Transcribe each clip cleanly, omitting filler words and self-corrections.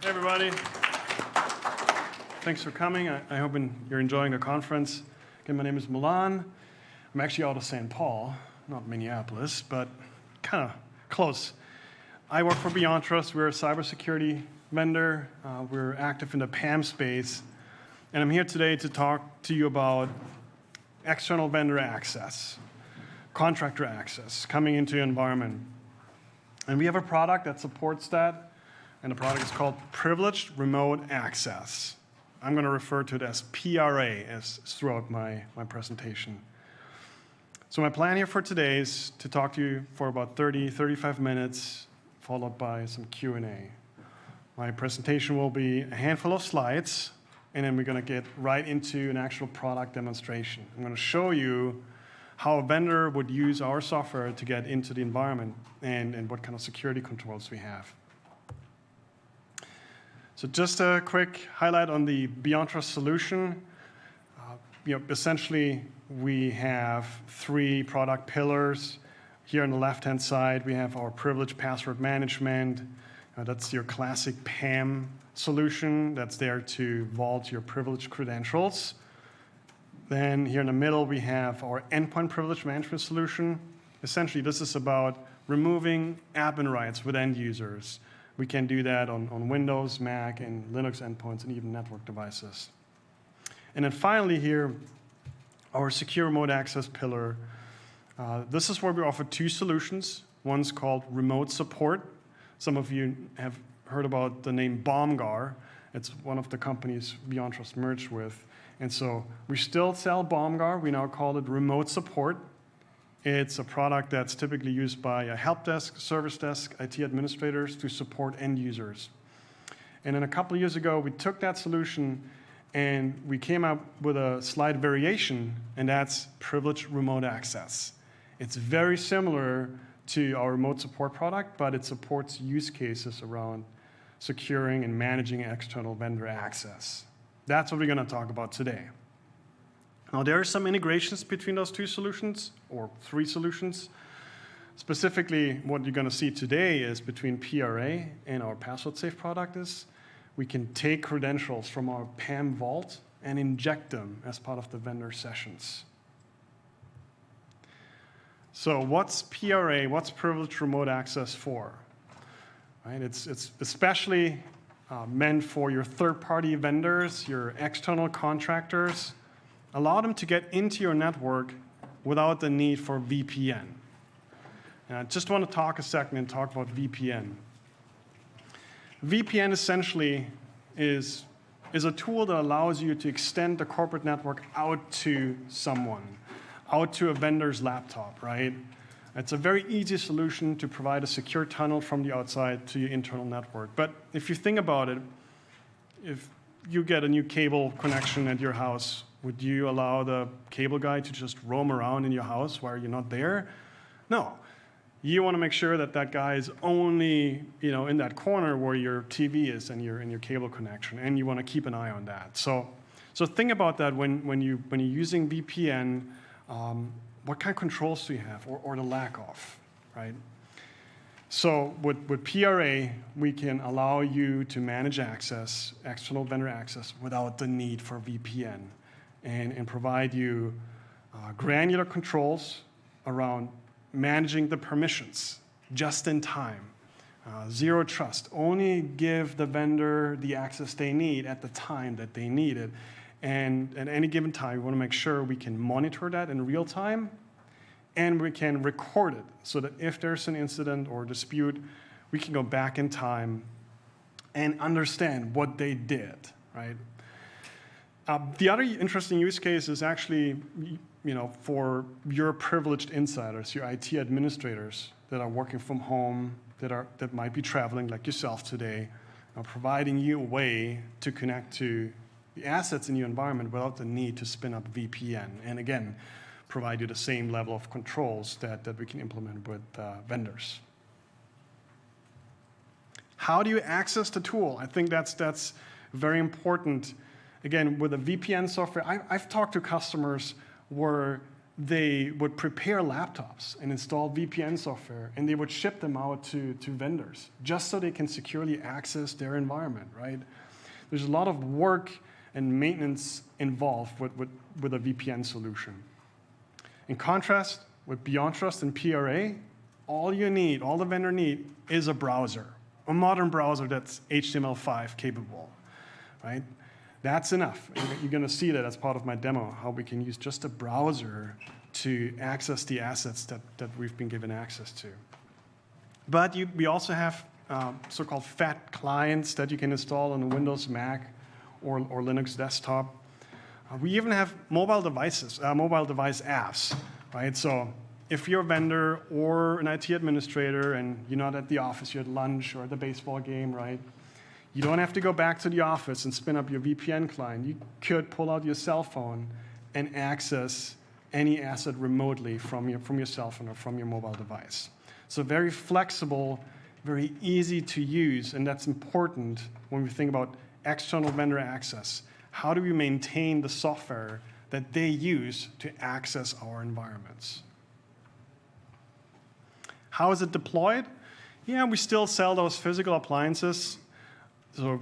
Hey, everybody. Thanks for coming. I hope you're enjoying the conference. Again, my name is Milan. I'm actually out of St. Paul, not Minneapolis, but kind of close. I work for BeyondTrust. We're a cybersecurity vendor. We're active in the PAM space. And I'm here today to talk to you about external vendor access, contractor access, coming into your environment. And we have a product that supports that, and the product is called Privileged Remote Access. I'm going to refer to it as PRA throughout my presentation. So my plan here for today is to talk to you for about 35 minutes, followed by some Q&A. My presentation will be a handful of slides, and then we're going to get right into an actual product demonstration. I'm going to show you how a vendor would use our software to get into the environment and what kind of security controls we have. So just a quick highlight on the BeyondTrust solution. Essentially, we have 3 product pillars. Here on the left-hand side, we have our privileged password management. That's your classic PAM solution that's there to vault your privileged credentials. Then here in the middle, we have our endpoint privilege management solution. Essentially, this is about removing admin rights with end users. We can do that on Windows, Mac, and Linux endpoints, and even network devices. And then finally here, our secure remote access pillar. This is where we offer 2 solutions. One's called remote support. Some of you have heard about the name BombGuard. It's one of the companies BeyondTrust merged with. And so we still sell BombGuard. We now call it remote support. It's a product that's typically used by a help desk, service desk, IT administrators to support end users. And then a couple of years ago, we took that solution and we came up with a slight variation, and that's privileged remote access. It's very similar to our remote support product, but it supports use cases around securing and managing external vendor access. That's what we're going to talk about today. Now, there are some integrations between those 2 solutions, or 3 solutions. Specifically, what you're going to see today is between PRA and our password safe product is we can take credentials from our PAM vault and inject them as part of the vendor sessions. So what's PRA? What's privileged remote access for? Right? It's especially meant for your third-party vendors, your external contractors. Allow them to get into your network without the need for VPN. And I just want to talk a second and talk about VPN. VPN essentially is a tool that allows you to extend the corporate network out to someone, out to a vendor's laptop, right? It's a very easy solution to provide a secure tunnel from the outside to your internal network. But if you think about it, if you get a new cable connection at your house, would you allow the cable guy to just roam around in your house while you're not there? No. You want to make sure that that guy is only, in that corner where your TV is and your cable connection, and you want to keep an eye on that. So think about that when you're using VPN. What kind of controls do you have, or the lack of, right? So with PRA, we can allow you to manage access, external vendor access, without the need for VPN, and provide you granular controls around managing the permissions just in time. Zero trust. Only give the vendor the access they need at the time that they need it. And at any given time, we want to make sure we can monitor that in real time, and we can record it so that if there's an incident or dispute, we can go back in time and understand what they did, right? The other interesting use case is actually, for your privileged insiders, your IT administrators that are working from home, that might be traveling like yourself today, providing you a way to connect to the assets in your environment without the need to spin up VPN. And again, provide you the same level of controls that we can implement with vendors. How do you access the tool? I think that's very important. Again, with a VPN software, I've talked to customers where they would prepare laptops and install VPN software, and they would ship them out to vendors just so they can securely access their environment, right? There's a lot of work and maintenance involved with a VPN solution. In contrast, with BeyondTrust and PRA, all the vendor need is a browser, a modern browser that's HTML5 capable, right? That's enough. You're going to see that as part of my demo, how we can use just a browser to access the assets that we've been given access to. But we also have so-called fat clients that you can install on a Windows, Mac, or Linux desktop. We even have mobile device apps, right? So if you're a vendor or an IT administrator and you're not at the office, you're at lunch or at the baseball game, right? You don't have to go back to the office and spin up your VPN client. You could pull out your cell phone and access any asset remotely from your cell phone or from your mobile device. So very flexible, very easy to use, and that's important when we think about external vendor access. How do we maintain the software that they use to access our environments? How is it deployed? Yeah, we still sell those physical appliances. So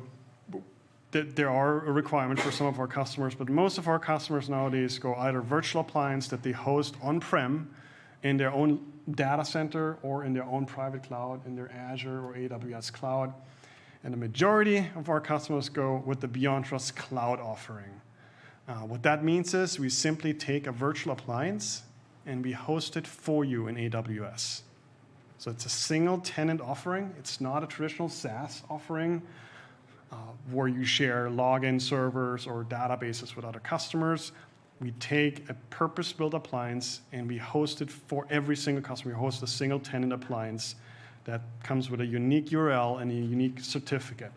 there are a requirement for some of our customers, but most of our customers nowadays go either virtual appliance that they host on-prem in their own data center or in their own private cloud, in their Azure or AWS cloud. And the majority of our customers go with the BeyondTrust cloud offering. What that means is we simply take a virtual appliance and we host it for you in AWS. So it's a single tenant offering. It's not a traditional SaaS offering where you share login servers or databases with other customers. We take a purpose-built appliance and we host it for every single customer. We host a single tenant appliance that comes with a unique URL and a unique certificate.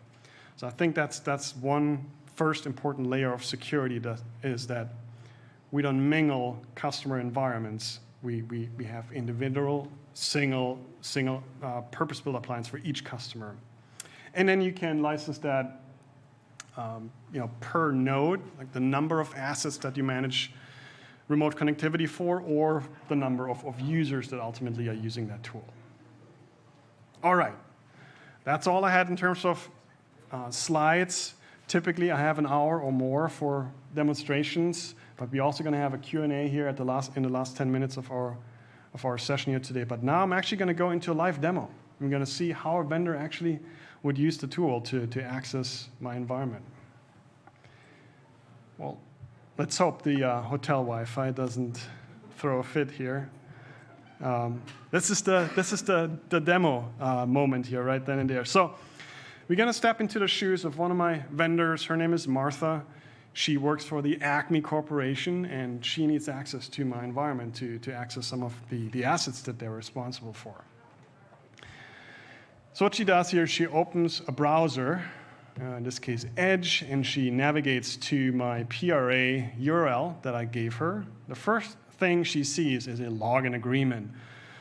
So I think that's one first important layer of security is that we don't mingle customer environments. We have individual, single purpose-built appliance for each customer. And then you can license that per node, like the number of assets that you manage remote connectivity for, or the number of users that ultimately are using that tool. All right, that's all I had in terms of slides. Typically, I have an hour or more for demonstrations, but we're also going to have a Q&A here in the last 10 minutes of our session here today. But now I'm actually going to go into a live demo. I'm going to see how a vendor actually would use the tool to access my environment. Well, let's hope the hotel Wi-Fi doesn't throw a fit here. This is the demo moment here, right then and there. So we're going to step into the shoes of one of my vendors. Her name is Martha. She works for the Acme Corporation, and she needs access to my environment to access some of the assets that they're responsible for. So what she does here, she opens a browser, in this case Edge, and she navigates to my PRA URL that I gave her. The first thing she sees is a login agreement.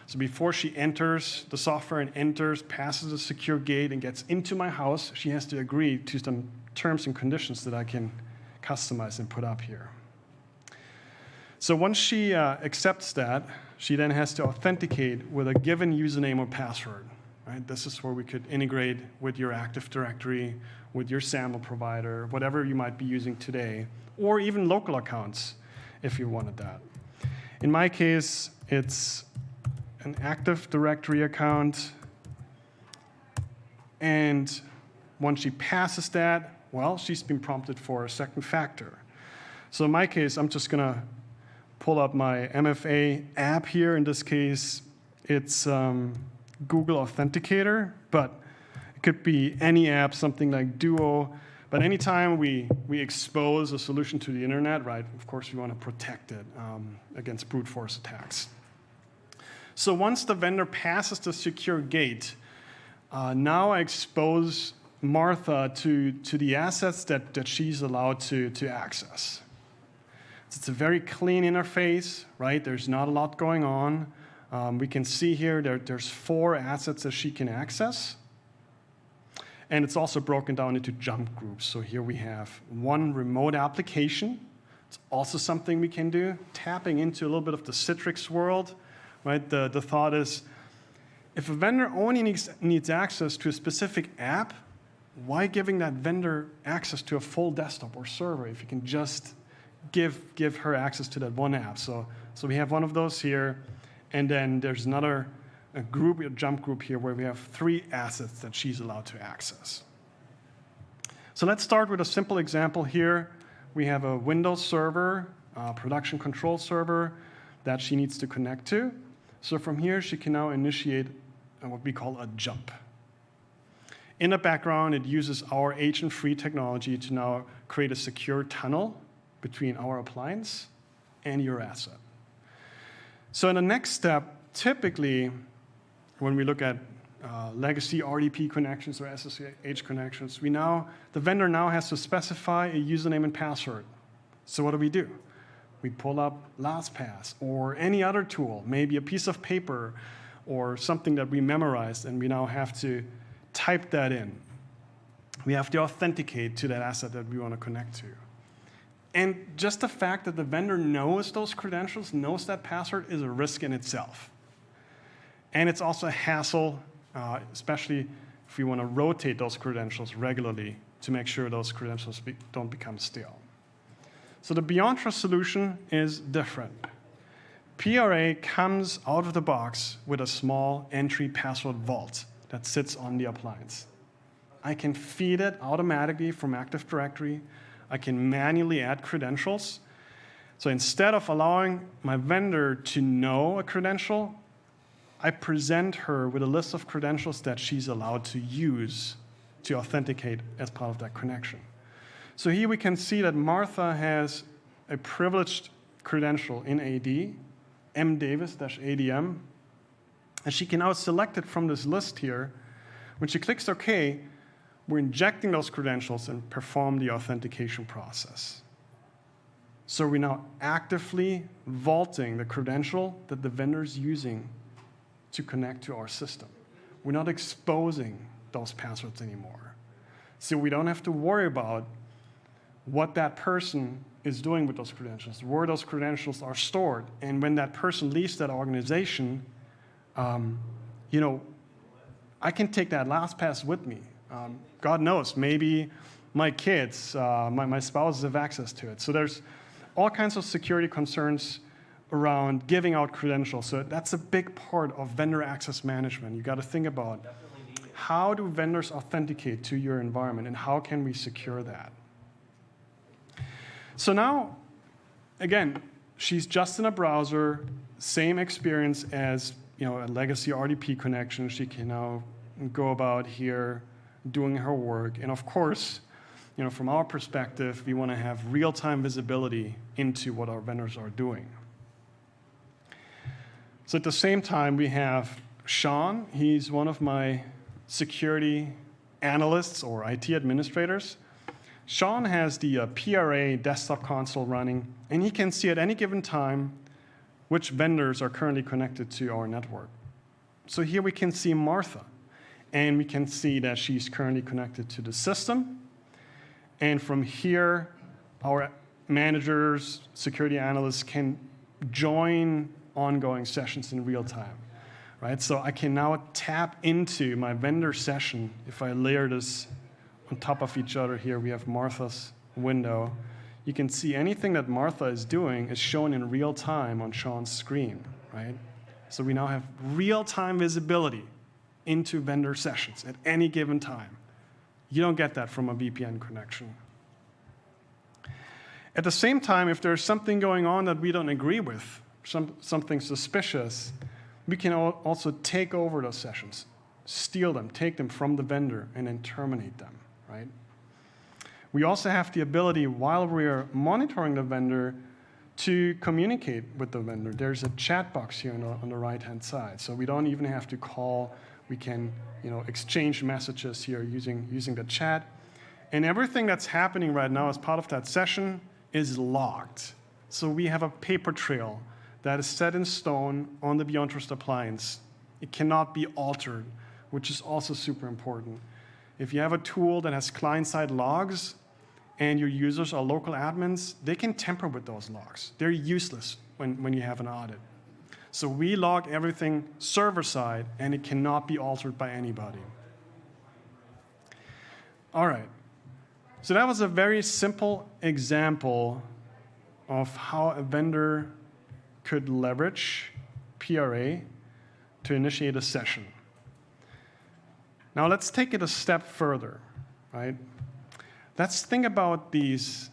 So before she enters the software and passes a secure gate and gets into my house, she has to agree to some terms and conditions that I can customize and put up here. So once she accepts that, she then has to authenticate with a given username or password. Right? This is where we could integrate with your Active Directory, with your SAML provider, whatever you might be using today, or even local accounts if you wanted that. In my case, it's an Active Directory account, and once she passes that, well, she's been prompted for a second factor. So in my case, I'm just going to pull up my MFA app here. In this case, it's Google Authenticator, but it could be any app, something like Duo. But anytime we expose a solution to the internet, right, of course we want to protect it against brute force attacks. So once the vendor passes the secure gate, now I expose Martha to the assets that she's allowed to access. It's a very clean interface, right? There's not a lot going on. We can see here there's 4 assets that she can access. And it's also broken down into jump groups. So here we have one remote application. It's also something we can do, tapping into a little bit of the Citrix world, right? The thought is, if a vendor only needs access to a specific app, why giving that vendor access to a full desktop or server if you can just give her access to that one app? So we have one of those here, and then there's another a jump group here where we have 3 assets that she's allowed to access. So let's start with a simple example here. We have a Windows server, production control server that she needs to connect to. So from here, she can now initiate what we call a jump. In the background, it uses our agent-free technology to now create a secure tunnel between our appliance and your asset. So in the next step, typically, when we look at legacy RDP connections or SSH connections, the vendor now has to specify a username and password. So what do? We pull up LastPass or any other tool, maybe a piece of paper or something that we memorized, and we now have to type that in. We have to authenticate to that asset that we want to connect to. And just the fact that the vendor knows those credentials, knows that password, is a risk in itself. And it's also a hassle, especially if we want to rotate those credentials regularly to make sure those credentials don't become stale. So the BeyondTrust solution is different. PRA comes out of the box with a small entry password vault that sits on the appliance. I can feed it automatically from Active Directory. I can manually add credentials. So instead of allowing my vendor to know a credential, I present her with a list of credentials that she's allowed to use to authenticate as part of that connection. So here we can see that Martha has a privileged credential in AD, mdavis-adm, and she can now select it from this list here. When she clicks OK, we're injecting those credentials and perform the authentication process. So we're now actively vaulting the credential that the vendor is using to connect to our system. We're not exposing those passwords anymore. So we don't have to worry about what that person is doing with those credentials, where those credentials are stored. And when that person leaves that organization, I can take that LastPass with me. God knows, maybe my kids, my spouses have access to it. So there's all kinds of security concerns around giving out credentials. So that's a big part of vendor access management. You got to think about how do vendors authenticate to your environment and how can we secure that? So now, again, she's just in a browser, same experience as a legacy RDP connection. She can now go about here doing her work. And of course, from our perspective, we want to have real-time visibility into what our vendors are doing. So at the same time, we have Sean. He's one of my security analysts or IT administrators. Sean has the PRA desktop console running, and he can see at any given time which vendors are currently connected to our network. So here we can see Martha, and we can see that she's currently connected to the system. And from here, our managers, security analysts can join ongoing sessions in real time, right? So I can now tap into my vendor session. If I layer this on top of each other here, we have Martha's window. You can see anything that Martha is doing is shown in real time on Sean's screen, right? So we now have real-time visibility into vendor sessions at any given time. You don't get that from a VPN connection. At the same time, if there's something going on that we don't agree with, something suspicious, we can also take over those sessions, steal them, take them from the vendor, and then terminate them, right? We also have the ability, while we are monitoring the vendor, to communicate with the vendor. There's a chat box here on the right-hand side, so we don't even have to call. We can exchange messages here using the chat. And everything that's happening right now as part of that session is logged. So we have a paper trail that is set in stone on the BeyondTrust appliance. It cannot be altered, which is also super important. If you have a tool that has client-side logs, and your users are local admins, they can tamper with those logs. They're useless when you have an audit. So we log everything server-side, and it cannot be altered by anybody. All right. So that was a very simple example of how a vendor could leverage PRA to initiate a session. Now let's take it a step further, right? Let's think about these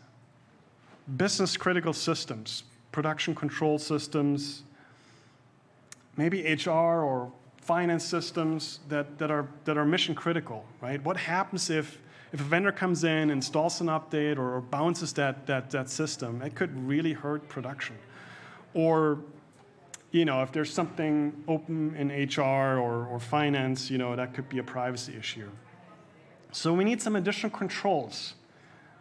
business-critical systems, production control systems, maybe HR or finance systems that are mission critical, right? What happens if a vendor comes in, installs an update, or bounces that system? It could really hurt production. Or, if there's something open in HR or finance, that could be a privacy issue. So we need some additional controls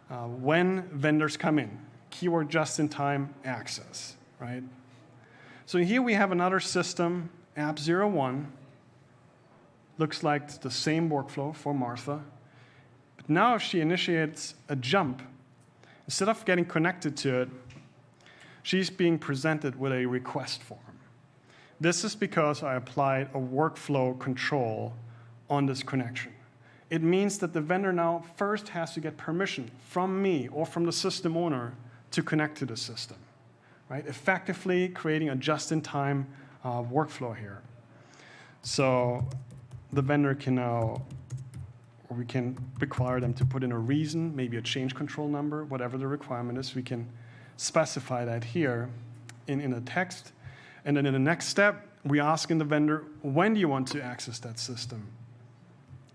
when vendors come in. Keyword just-in-time access, right? So here we have another system, app 01. Looks like the same workflow for Martha. But now if she initiates a jump, instead of getting connected to it, she's being presented with a request form. This is because I applied a workflow control on this connection. It means that the vendor now first has to get permission from me or from the system owner to connect to the system, right? Effectively creating a just-in-time workflow here. So the vendor can now, or we can require them to put in a reason, maybe a change control number, whatever the requirement is. We can specify that here in a text. And then in the next step, we ask the vendor, when do you want to access that system?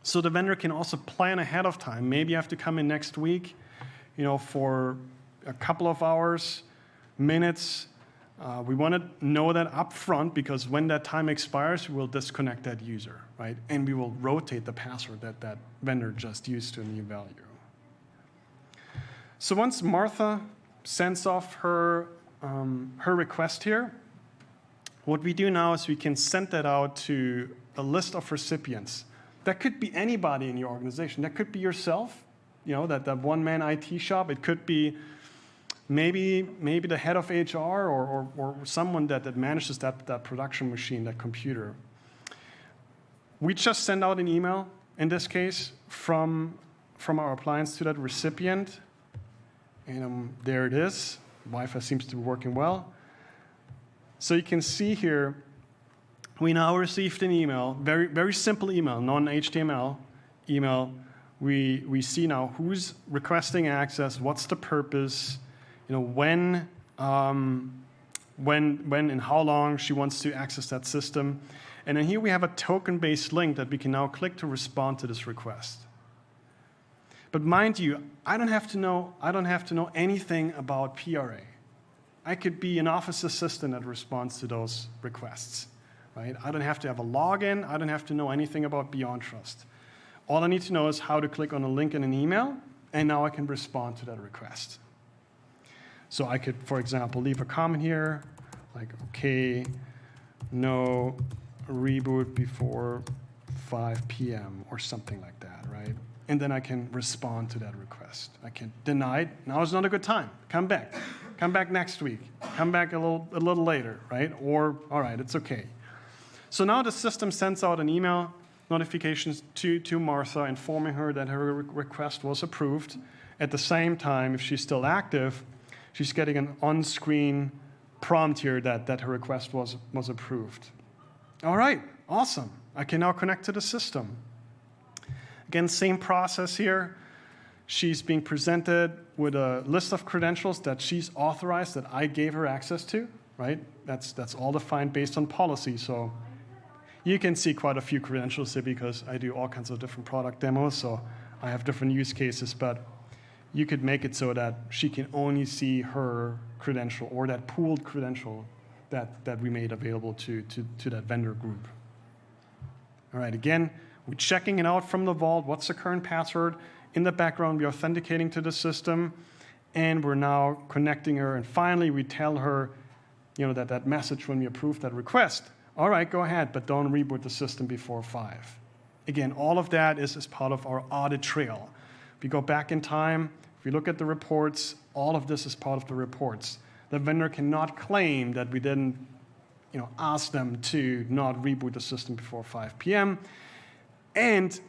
So the vendor can also plan ahead of time. Maybe you have to come in next week, for a couple of hours, minutes. We want to know that up front, because when that time expires, we'll disconnect that user, right? And we will rotate the password that vendor just used to a new value. So once Martha sends off her request here, what we do now is we can send that out to a list of recipients. That could be anybody in your organization. That could be yourself, that one-man IT shop. It could be maybe the head of HR or someone that manages that production machine, that computer. We just send out an email, in this case, from our appliance to that recipient. And there it is. Wi-Fi seems to be working well. So you can see here, we now received an email, very, very simple email, non-HTML email. We see now who's requesting access, what's the purpose, when and how long she wants to access that system. And then here we have a token-based link that we can now click to respond to this request. But mind you, I don't have to know anything about PRA. I could be an office assistant that responds to those requests, right? I don't have to have a login. I don't have to know anything about BeyondTrust. All I need to know is how to click on a link in an email, and now I can respond to that request. So I could, for example, leave a comment here, like, okay, no reboot before 5 p.m. or something like that, right? And then I can respond to that request. I can deny it. Now is not a good time. Come back. Come back next week. Come back a little later, right? Or, all right, it's okay. So now the system sends out an email notifications to Martha, informing her that her request was approved. At the same time, if she's still active, she's getting an on-screen prompt here that her request was approved. All right, awesome. I can now connect to the system. Again, same process here. She's being presented with a list of credentials that she's authorized, that I gave her access to, right? That's all defined based on policy. So you can see quite a few credentials here because I do all kinds of different product demos, so I have different use cases, but you could make it so that she can only see her credential or that pooled credential that we made available to that vendor group. All right, again, we're checking it out from the vault. What's the current password? In the background, we're authenticating to the system, and we're now connecting her. And finally, we tell her, that message when we approve that request. All right, go ahead, but don't reboot the system before 5. Again, all of that is as part of our audit trail. We go back in time. If you look at the reports, all of this is part of the reports. The vendor cannot claim that we didn't ask them to not reboot the system before 5 p.m. And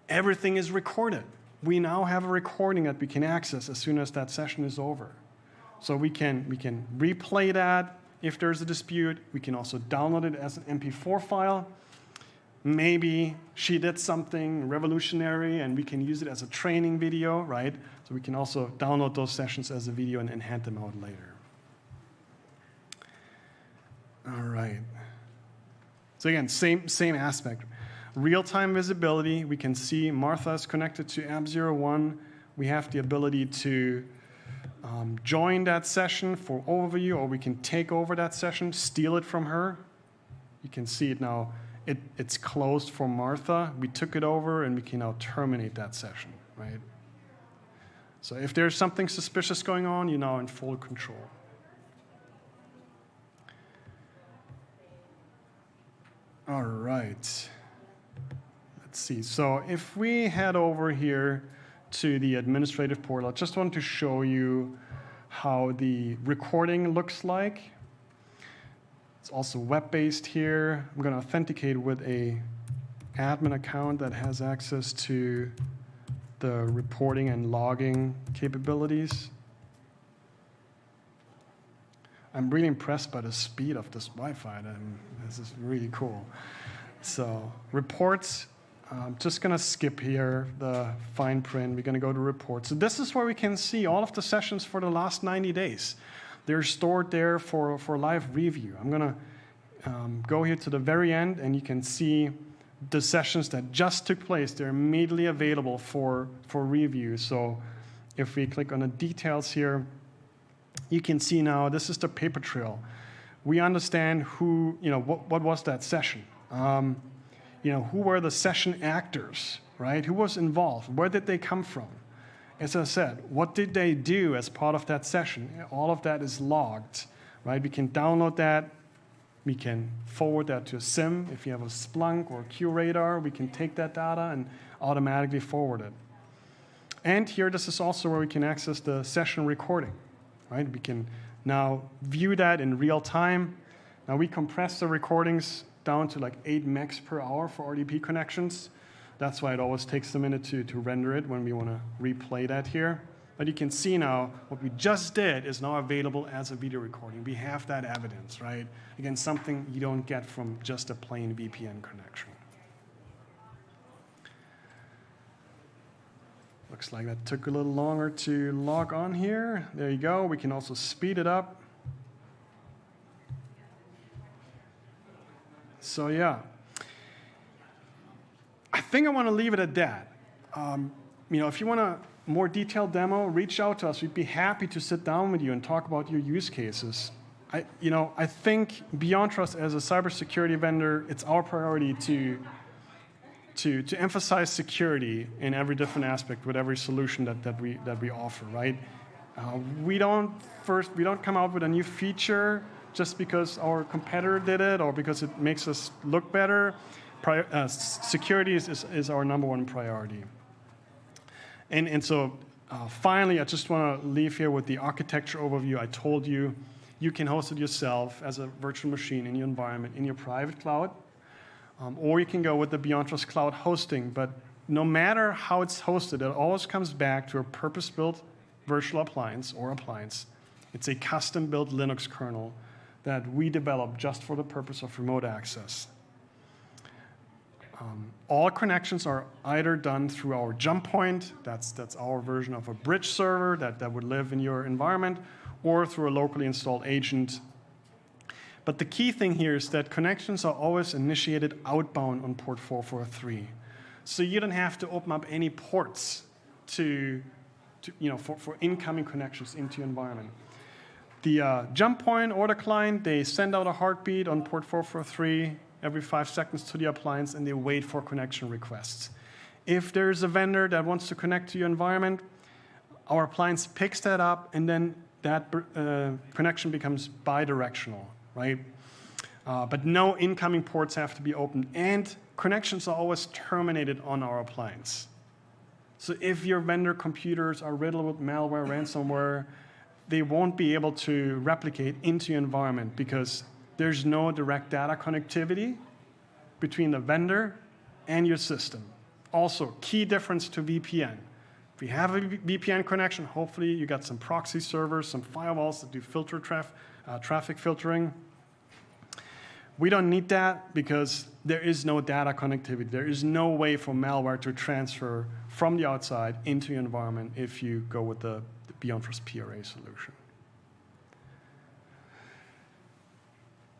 everything is recorded. We now have a recording that we can access as soon as that session is over. So we can replay that if there's a dispute. We can also download it as an MP4 file. Maybe she did something revolutionary and we can use it as a training video, right? So we can also download those sessions as a video and hand them out later. All right. So again, same aspect. Real-time visibility. We can see Martha is connected to app 01. We have the ability to join that session for overview, or we can take over that session, steal it from her. You can see it now. It's closed for Martha. We took it over, and we can now terminate that session, right? So if there's something suspicious going on, you're now in full control. All right. Let's see. So if we head over here to the administrative portal, I just want to show you how the recording looks like. It's also web-based here. I'm going to authenticate with a admin account that has access to the reporting and logging capabilities. I'm really impressed by the speed of this Wi-Fi. This is really cool. So reports, I'm just going to skip here the fine print. We're going to go to reports. So this is where we can see all of the sessions for the last 90 days. They're stored there for live review. I'm going to go here to the very end, and you can see the sessions that just took place. They're immediately available for review. So if we click on the details here, you can see now this is the paper trail. We understand who, what was that session? Who were the session actors, right? Who was involved? Where did they come from? As I said, what did they do as part of that session? All of that is logged, right? We can download that. We can forward that to a SIM. If you have a Splunk or a QRadar, we can take that data and automatically forward it. And here, this is also where we can access the session recording, right? We can now view that in real time. Now, we compress the recordings down to like 8 megs per hour for RDP connections. That's why it always takes a minute to render it when we want to replay that here. But you can see now what we just did is now available as a video recording. We have that evidence, right? Again, something you don't get from just a plain VPN connection. Looks like that took a little longer to log on here. There you go. We can also speed it up. So yeah, I think I want to leave it at that. If you want a more detailed demo, reach out to us. We'd be happy to sit down with you and talk about your use cases. I think BeyondTrust as a cybersecurity vendor, it's our priority to emphasize security in every different aspect with every solution that we offer, right? We don't come out with a new feature just because our competitor did it or because it makes us look better. Security is our number one priority. And so finally, I just want to leave here with the architecture overview. I told you, you can host it yourself as a virtual machine in your environment, in your private cloud, or you can go with the BeyondTrust cloud hosting. But no matter how it's hosted, it always comes back to a purpose-built virtual appliance or appliance. It's a custom-built Linux kernel that we developed just for the purpose of remote access. All connections are either done through our jump point, that's our version of a bridge server that would live in your environment, or through a locally installed agent. But the key thing here is that connections are always initiated outbound on port 443. So you don't have to open up any ports for incoming connections into your environment. The jump point or the client, they send out a heartbeat on port 443 every 5 seconds to the appliance, and they wait for connection requests. If there's a vendor that wants to connect to your environment, our appliance picks that up, and then that connection becomes bidirectional, right? But no incoming ports have to be opened, and connections are always terminated on our appliance. So if your vendor computers are riddled with malware, ransomware, they won't be able to replicate into your environment because there's no direct data connectivity between the vendor and your system. Also, key difference to VPN. If you have a VPN connection, hopefully you got some proxy servers, some firewalls that do traffic filtering. We don't need that because there is no data connectivity. There is no way for malware to transfer from the outside into your environment if you go with the BeyondTrust PRA solution.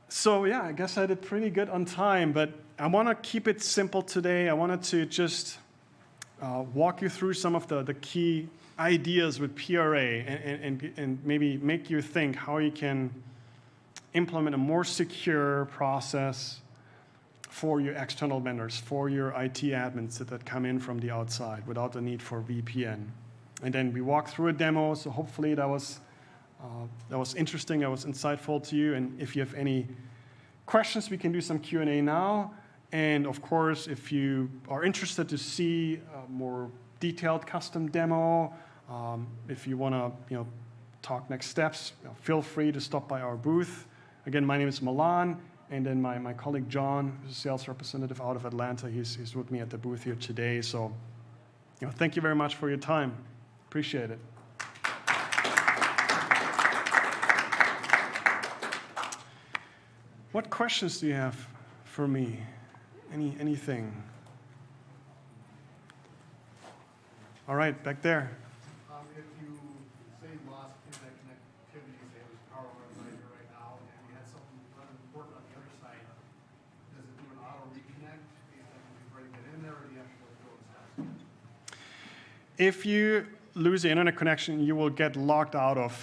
So yeah, I guess I did pretty good on time, but I want to keep it simple today. I wanted to just walk you through some of the key ideas with PRA and maybe make you think how you can implement a more secure process for your external vendors, for your IT admins that come in from the outside without the need for VPN. And then we walk through a demo, so hopefully that was interesting, that was insightful to you. And if you have any questions, we can do some Q&A now. And of course, if you are interested to see a more detailed custom demo, if you want to talk next steps, feel free to stop by our booth. Again, my name is Milan, and then my colleague John, who's a sales representative out of Atlanta, he's with me at the booth here today. So thank you very much for your time. Appreciate it. What questions do you have for me? Anything? All right, back there. If you say lost internet connectivity, say it was power outside here right now, and you had something rather important on the other side, does it do an auto reconnect before you get in there, or do you have to go through those steps? If you lose the internet connection, you will get logged out of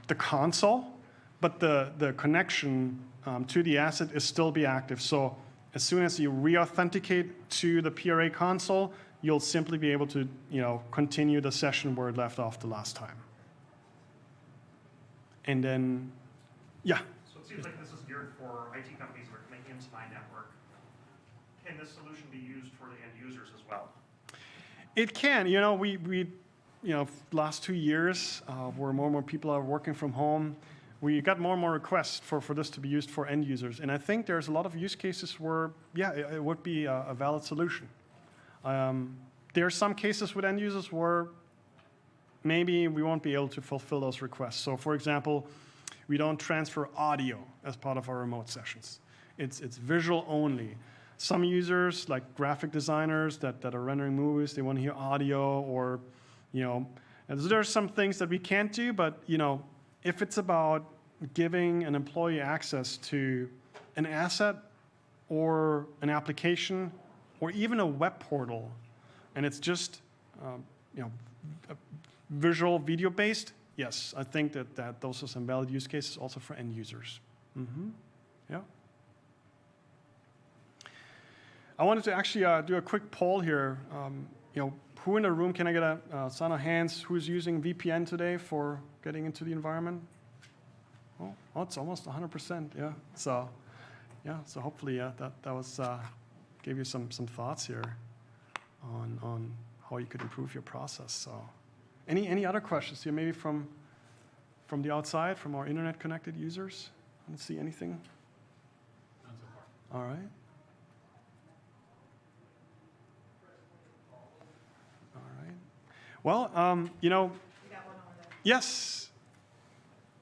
the console, but the connection to the asset is still be active. So as soon as you re-authenticate to the PRA console, you'll simply be able to continue the session where it left off the last time. And then, yeah. So it seems like this is geared for IT companies that are coming into my network. Can this solution be used for the end users as well? It can. We last 2 years, where more and more people are working from home, we got more and more requests for this to be used for end users. And I think there's a lot of use cases where, yeah, it would be a valid solution. There are some cases with end users where maybe we won't be able to fulfill those requests. So for example, we don't transfer audio as part of our remote sessions. It's visual only. Some users, like graphic designers that are rendering movies, they want to hear audio, or, and so there are some things that we can't do, but, if it's about giving an employee access to an asset or an application or even a web portal, and it's just visual video based, yes, I think that those are some valid use cases also for end users. Mm-hmm. Yeah. I wanted to actually do a quick poll here. Who in the room, can I get a sign of hands, who's using VPN today for getting into the environment? Oh, it's almost 100%, yeah. So hopefully, that was gave you some thoughts here on how you could improve your process. So, any other questions here, maybe from the outside, from our internet-connected users? I don't see anything. None so far. All right. Well, We got one over there. yes.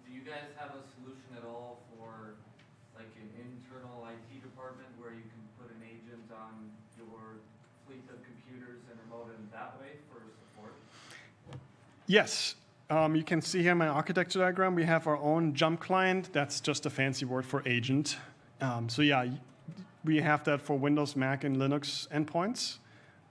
Do you guys have a solution at all for like an internal IT department where you can put an agent on your fleet of computers and remote in that way for support? Yes. You can see here in my architecture diagram, we have our own jump client. That's just a fancy word for agent. So yeah, we have that for Windows, Mac, and Linux endpoints.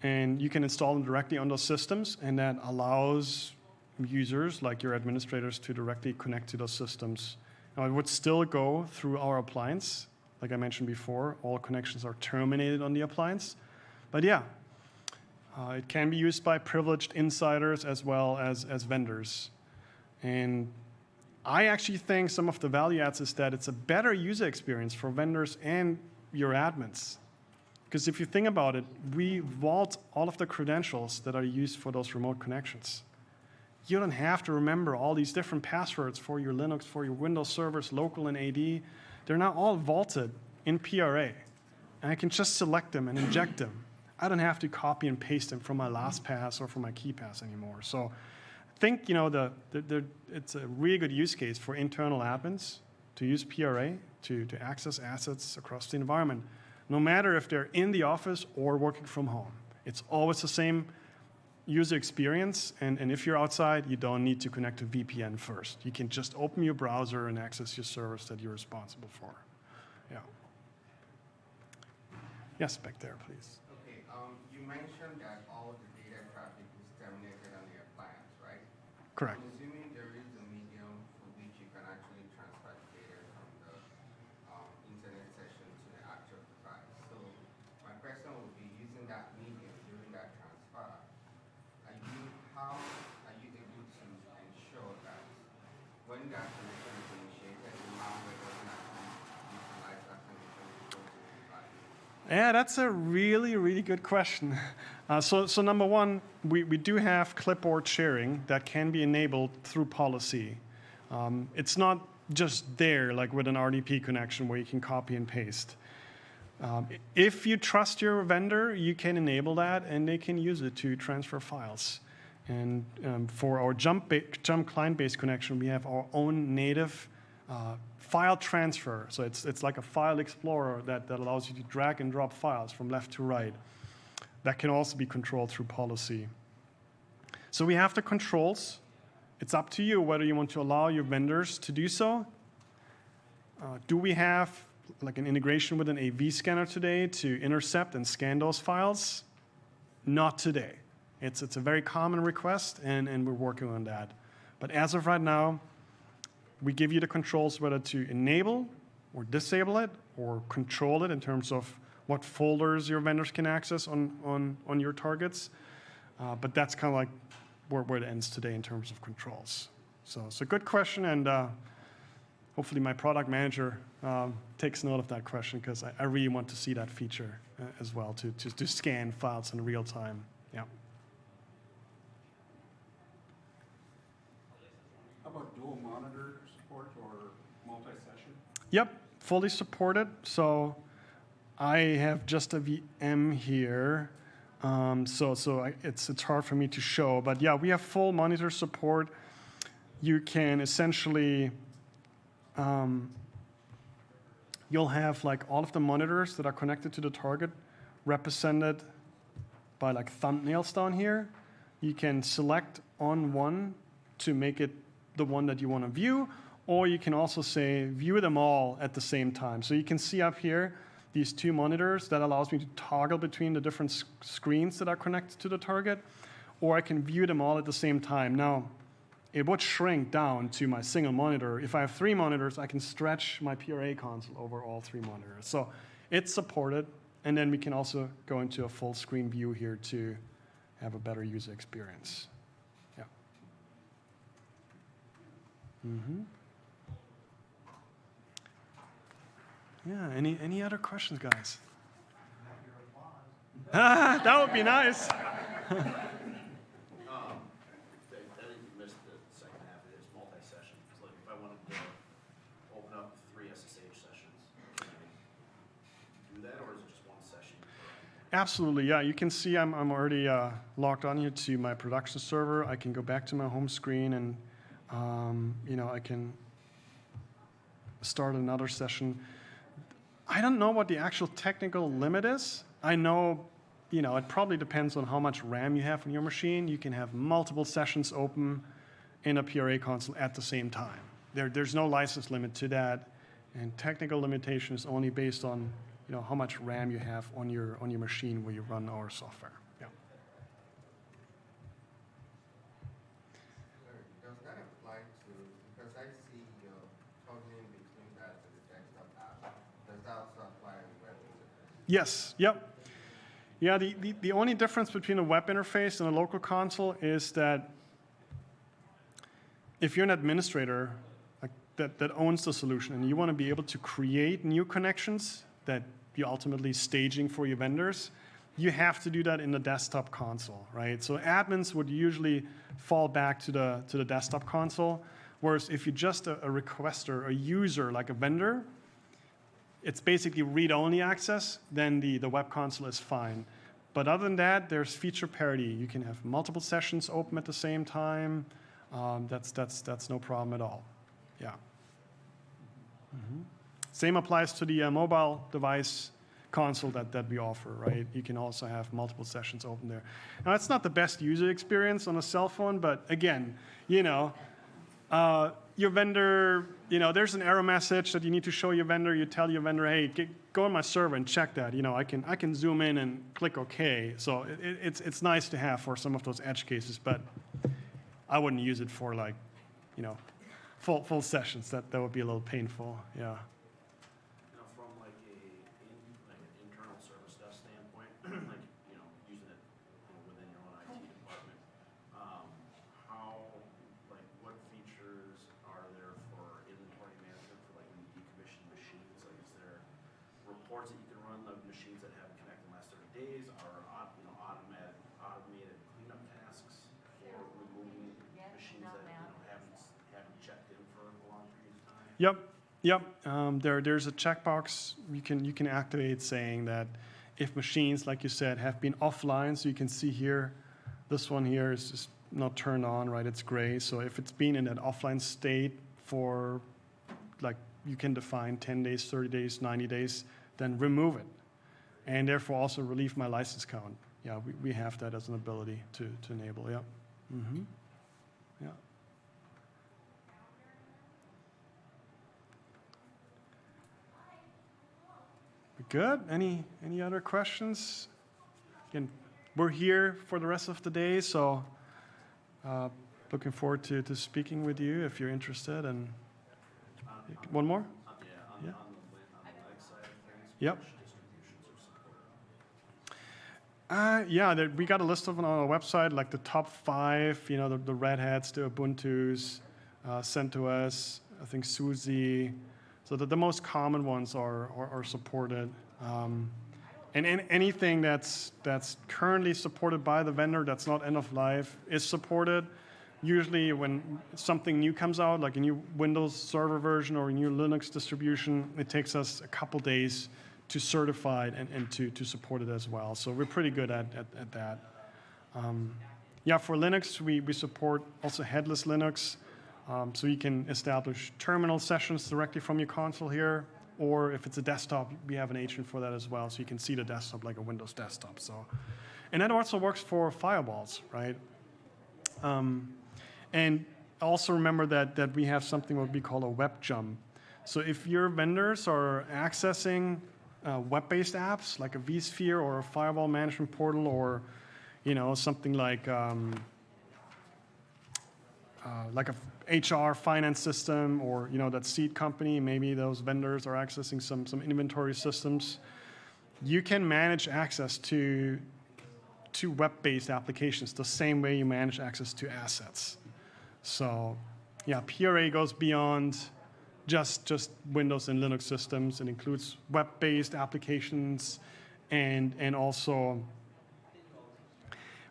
And you can install them directly on those systems, and that allows users, like your administrators, to directly connect to those systems. Now, it would still go through our appliance. Like I mentioned before, all connections are terminated on the appliance. But yeah, it can be used by privileged insiders as well as vendors. And I actually think some of the value adds is that it's a better user experience for vendors and your admins. Because if you think about it, we vault all of the credentials that are used for those remote connections. You don't have to remember all these different passwords for your Linux, for your Windows servers, local and AD. They're now all vaulted in PRA. And I can just select them and inject them. I don't have to copy and paste them from my LastPass or from my KeyPass anymore. So I think it's a really good use case for internal admins to use PRA to access assets across the environment, no matter if they're in the office or working from home. It's always the same user experience, and if you're outside, you don't need to connect to VPN first. You can just open your browser and access your service that you're responsible for. Yeah. Yes, back there, please. Okay, you mentioned that all the data traffic is terminated on the appliance, right? Correct. I'm assuming there is a medium for which you can actually transfer data from the internet session to the actual device. So my question would be, using that medium during that transfer, how are you able to ensure that when that connection is initiated, the malware doesn't actually utilize that connection to go to the device? Yeah, that's a really, really good question. So number one, we do have clipboard sharing that can be enabled through policy. It's not just there, like with an RDP connection where you can copy and paste. If you trust your vendor, you can enable that, and they can use it to transfer files. And for our Jump client-based connection, we have our own native file transfer. So it's like a file explorer that allows you to drag and drop files from left to right. That can also be controlled through policy. So we have the controls. It's up to you whether you want to allow your vendors to do so. Do we have like an integration with an AV scanner today to intercept and scan those files? Not today. It's a very common request, and we're working on that. But as of right now, we give you the controls whether to enable or disable it or control it in terms of what folders your vendors can access on your targets. But that's kind of like where it ends today in terms of controls. So it's a good question, and hopefully my product manager takes note of that question, because I really want to see that feature as well, to scan files in real time. Yeah. How about dual monitor support or multi-session? Yep, fully supported. So I have just a VM here, it's hard for me to show. But yeah, we have full monitor support. You can essentially, you'll have like all of the monitors that are connected to the target represented by like thumbnails down here. You can select on one to make it the one that you want to view, or you can also say view them all at the same time. So you can see up here these two monitors that allows me to toggle between the different screens that are connected to the target, or I can view them all at the same time. Now, it would shrink down to my single monitor. If I have 3 monitors, I can stretch my PRA console over all 3 monitors. So it's supported, and then we can also go into a full screen view here to have a better user experience. Yeah. Mm-hmm. Yeah, any other questions, guys? That would be nice. I think you missed the second half of this multi-session. Because like if I wanted to open up 3 SSH sessions, can I do that, or is it just one session? Absolutely, yeah. You can see I'm already logged on here to my production server. I can go back to my home screen, and I can start another session. I don't know what the actual technical limit is. I know, it probably depends on how much RAM you have on your machine. You can have multiple sessions open in a PRA console at the same time. There's no license limit to that, and technical limitation is only based on, how much RAM you have on your machine where you run our software. Yeah. Does that apply to, because I see toggling between that and the desktop app, does that also apply on the web interface? Yes, yep. Yeah, the only difference between a web interface and a local console is that if you're an administrator that owns the solution and you want to be able to create new connections that be ultimately staging for your vendors, you have to do that in the desktop console, right? So admins would usually fall back to the desktop console, whereas if you're just a requester, a user like a vendor, it's basically read-only access, then the web console is fine. But other than that, there's feature parity. You can have multiple sessions open at the same time. That's no problem at all. Yeah. Same applies to the mobile device console that we offer, right? You can also have multiple sessions open there. Now, it's not the best user experience on a cell phone, but again, your vendor, there's an error message that you need to show your vendor. You tell your vendor, hey, go on my server and check that. I can zoom in and click OK. So it's nice to have for some of those edge cases, but I wouldn't use it for full sessions. That would be a little painful. Yeah. From like an internal service desk standpoint, using it within your own IT department, what features are there for inventory management for when you decommission machines? Is there reports that you can run of machines that haven't connected in the last 30 days, or automated cleanup tasks for removing machines that haven't checked in for a long period of time? Yep. There's a checkbox you can activate saying that if machines, like you said, have been offline, so you can see here, this one here is just not turned on, right? It's gray. So if it's been in an offline state for, you can define 10 days, 30 days, 90 days, then remove it. And therefore also relieve my license count. Yeah, we have that as an ability to enable, yeah. Yeah. Good. Any other questions? Again, we're here for the rest of the day, so looking forward to speaking with you if you're interested. And one more? On the Linux side of things, Yep. which distributions are supported? We got a list of them on our website, like the top 5, the Red Hats, the Ubuntus, CentOS, I think SUSE. So the most common ones are supported. And anything that's currently supported by the vendor that's not end of life is supported. Usually when something new comes out, like a new Windows Server version or a new Linux distribution, it takes us a couple days to certify it and to support it as well. So we're pretty good at that. For Linux, we support also headless Linux. So you can establish terminal sessions directly from your console here, or if it's a desktop, we have an agent for that as well, so you can see the desktop like a Windows desktop. And that also works for firewalls, right? And also remember that we have something what we call a web jump. So if your vendors are accessing web-based apps like a vSphere or a firewall management portal, or something like a HR finance system, or that seed company, maybe those vendors are accessing some inventory systems, you can manage access to web-based applications the same way you manage access to assets. So PRA goes beyond just Windows and Linux systems. It includes web-based applications, and also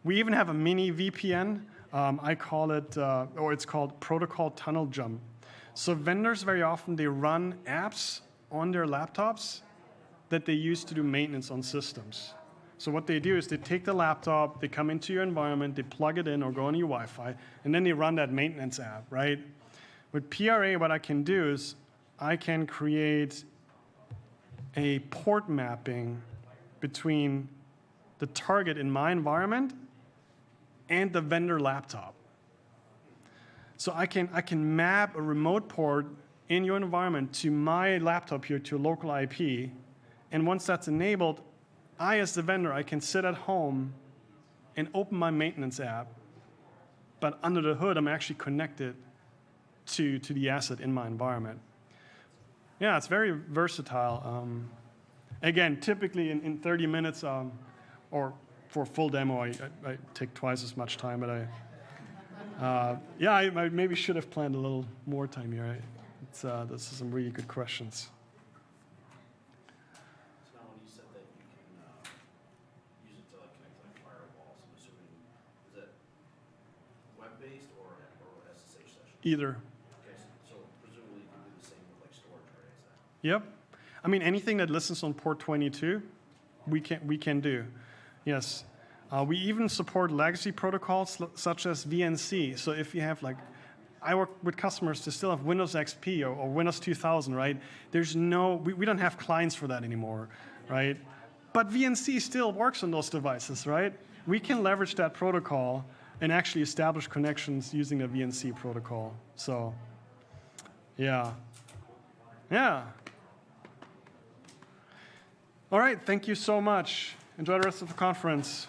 we even have a mini VPN. I call it, or it's called Protocol Tunnel Jump. So vendors very often, they run apps on their laptops that they use to do maintenance on systems. So what they do is they take the laptop, they come into your environment, they plug it in or go on your Wi-Fi, and then they run that maintenance app, right? With PRA, what I can do is I can create a port mapping between the target in my environment and the vendor laptop. So I can map a remote port in your environment to my laptop here, to a local IP, and once that's enabled, I, as the vendor, I can sit at home and open my maintenance app, but under the hood, I'm actually connected to the asset in my environment. Yeah, it's very versatile. Again, typically in 30 minutes, or for a full demo, I take twice as much time, but I maybe should have planned a little more time here. This is some really good questions. So now when web-based or SSH session? Either. Okay, so presumably you can do the same with like storage arrays then? Yep. I mean, anything that listens on port 22, we can do. Yes. We even support legacy protocols such as VNC. So if you have like, I work with customers to still have Windows XP or Windows 2000, right? There's no, we don't have clients for that anymore, right? But VNC still works on those devices, right? We can leverage that protocol and actually establish connections using the VNC protocol. So, yeah. Yeah. All right, thank you so much. Enjoy the rest of the conference.